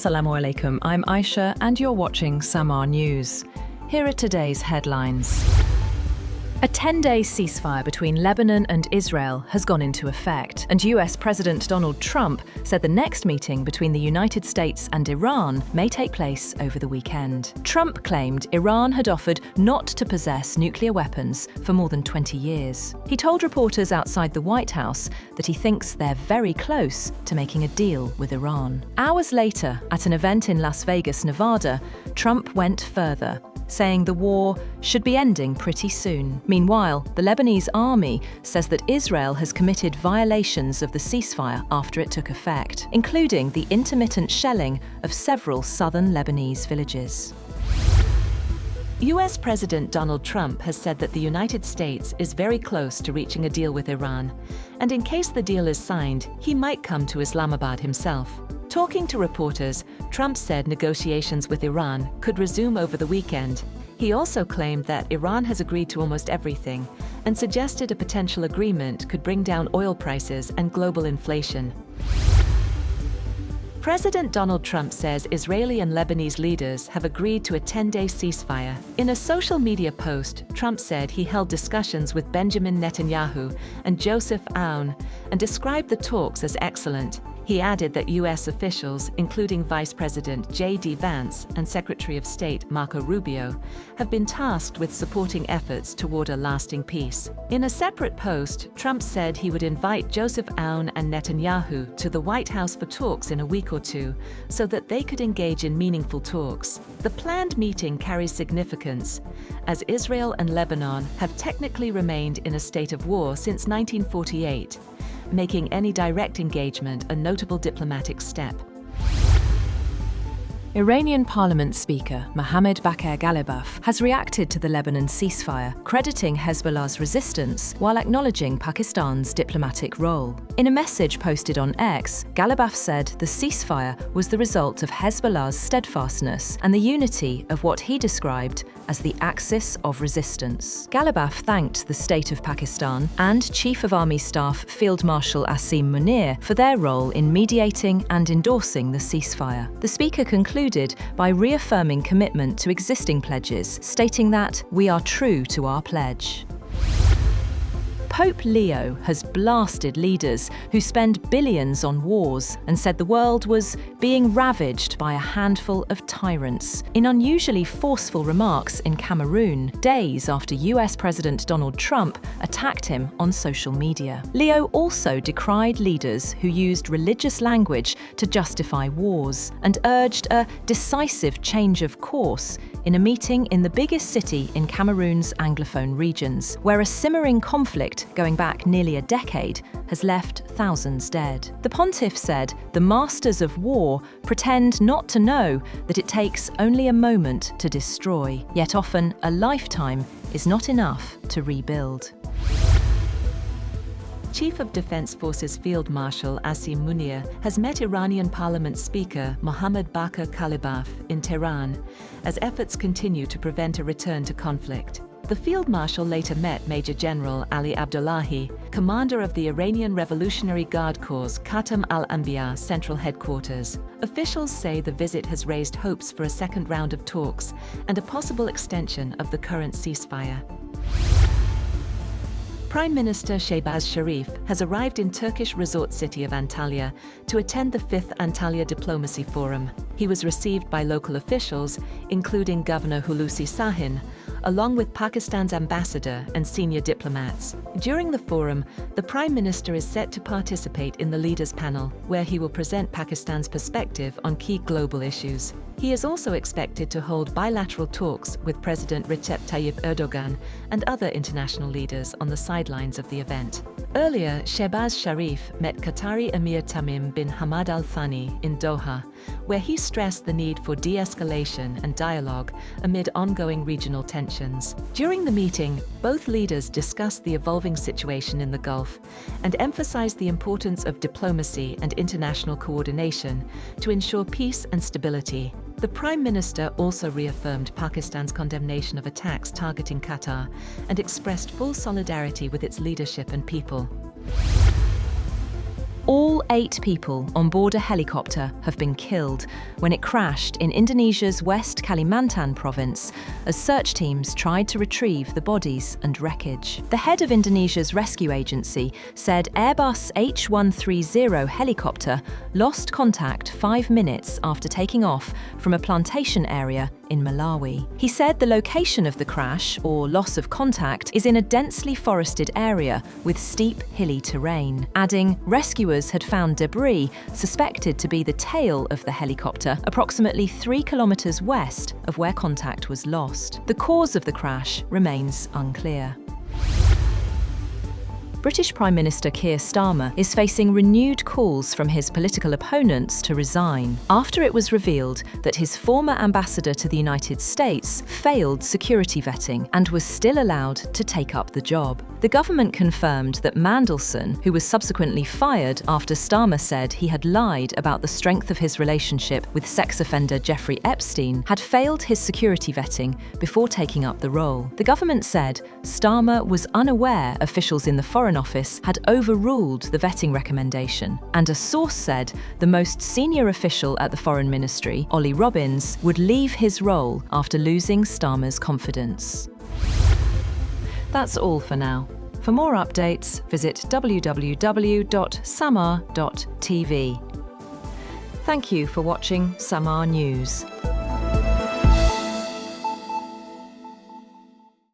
Assalamu alaikum, I'm Aisha and you're watching Samaa News. Here are today's headlines. A 10-day ceasefire between Lebanon and Israel has gone into effect, and US President Donald Trump said the next meeting between the United States and Iran may take place over the weekend. Trump claimed Iran had offered not to possess nuclear weapons for more than 20 years. He told reporters outside the White House that he thinks they're very close to making a deal with Iran. Hours later, at an event in Las Vegas, Nevada, Trump went further, saying the war should be ending pretty soon. Meanwhile, the Lebanese army says that Israel has committed violations of the ceasefire after it took effect, including the intermittent shelling of several southern Lebanese villages. US President Donald Trump has said that the United States is very close to reaching a deal with Iran, and in case the deal is signed, he might come to Islamabad himself. Talking to reporters, Trump said negotiations with Iran could resume over the weekend. He also claimed that Iran has agreed to almost everything and suggested a potential agreement could bring down oil prices and global inflation. President Donald Trump says Israeli and Lebanese leaders have agreed to a 10-day ceasefire. In a social media post, Trump said he held discussions with Benjamin Netanyahu and Joseph Aoun and described the talks as excellent. He added that US officials, including Vice President J.D. Vance and Secretary of State Marco Rubio, have been tasked with supporting efforts toward a lasting peace. In a separate post, Trump said he would invite Joseph Aoun and Netanyahu to the White House for talks in a week or two so that they could engage in meaningful talks. The planned meeting carries significance, as Israel and Lebanon have technically remained in a state of war since 1948. Making any direct engagement a notable diplomatic step. Iranian Parliament Speaker Mohammad Bakir Ghalibaf has reacted to the Lebanon ceasefire, crediting Hezbollah's resistance while acknowledging Pakistan's diplomatic role. In a message posted on X, Ghalibaf said the ceasefire was the result of Hezbollah's steadfastness and the unity of what he described as the axis of resistance. Ghalibaf thanked the state of Pakistan and Chief of Army Staff Field Marshal Asim Munir for their role in mediating and endorsing the ceasefire. The speaker concluded by reaffirming commitment to existing pledges, stating that we are true to our pledge. Pope Leo has blasted leaders who spend billions on wars and said the world was being ravaged by a handful of tyrants. In unusually forceful remarks in Cameroon, days after US President Donald Trump attacked him on social media. Leo also decried leaders who used religious language to justify wars and urged a decisive change of course in a meeting in the biggest city in Cameroon's Anglophone regions, where a simmering conflict going back nearly a decade has left thousands dead. The pontiff said the masters of war pretend not to know that it takes only a moment to destroy, yet often a lifetime is not enough to rebuild. Chief of Defense Forces Field Marshal Asim Munir has met Iranian Parliament Speaker Mohammad Bakir Ghalibaf in Tehran as efforts continue to prevent a return to conflict. The Field Marshal later met Major General Ali Abdullahi, commander of the Iranian Revolutionary Guard Corps' Khatam al-Anbiya Central Headquarters. Officials say the visit has raised hopes for a second round of talks and a possible extension of the current ceasefire. Prime Minister Shehbaz Sharif has arrived in Turkish resort city of Antalya to attend the 5th Antalya Diplomacy Forum. He was received by local officials, including Governor Hulusi Sahin, along with Pakistan's ambassador and senior diplomats. During the forum, the Prime Minister is set to participate in the Leaders' Panel, where he will present Pakistan's perspective on key global issues. He is also expected to hold bilateral talks with President Recep Tayyip Erdogan and other international leaders on the sidelines of the event. Earlier, Shehbaz Sharif met Qatari Emir Tamim bin Hamad Al Thani in Doha, where he stressed the need for de-escalation and dialogue amid ongoing regional tensions. During the meeting, both leaders discussed the evolving situation in the Gulf and emphasized the importance of diplomacy and international coordination to ensure peace and stability. The Prime Minister also reaffirmed Pakistan's condemnation of attacks targeting Qatar and expressed full solidarity with its leadership and people. All 8 people on board a helicopter have been killed when it crashed in Indonesia's West Kalimantan province as search teams tried to retrieve the bodies and wreckage. The head of Indonesia's rescue agency said Airbus H130 helicopter lost contact 5 minutes after taking off from a plantation area in Malawi. He said the location of the crash, or loss of contact, is in a densely forested area with steep, hilly terrain, adding rescuers had found debris suspected to be the tail of the helicopter approximately 3 kilometers west of where contact was lost. The cause of the crash remains unclear. British Prime Minister Keir Starmer is facing renewed calls from his political opponents to resign after it was revealed that his former ambassador to the United States failed security vetting and was still allowed to take up the job. The government confirmed that Mandelson, who was subsequently fired after Starmer said he had lied about the strength of his relationship with sex offender Jeffrey Epstein, had failed his security vetting before taking up the role. The government said Starmer was unaware officials in the Foreign Office had overruled the vetting recommendation, and a source said the most senior official at the Foreign Ministry, Ollie Robbins, would leave his role after losing Starmer's confidence. That's all for now. For more updates, visit www.samaa.tv. Thank you for watching Samaa News.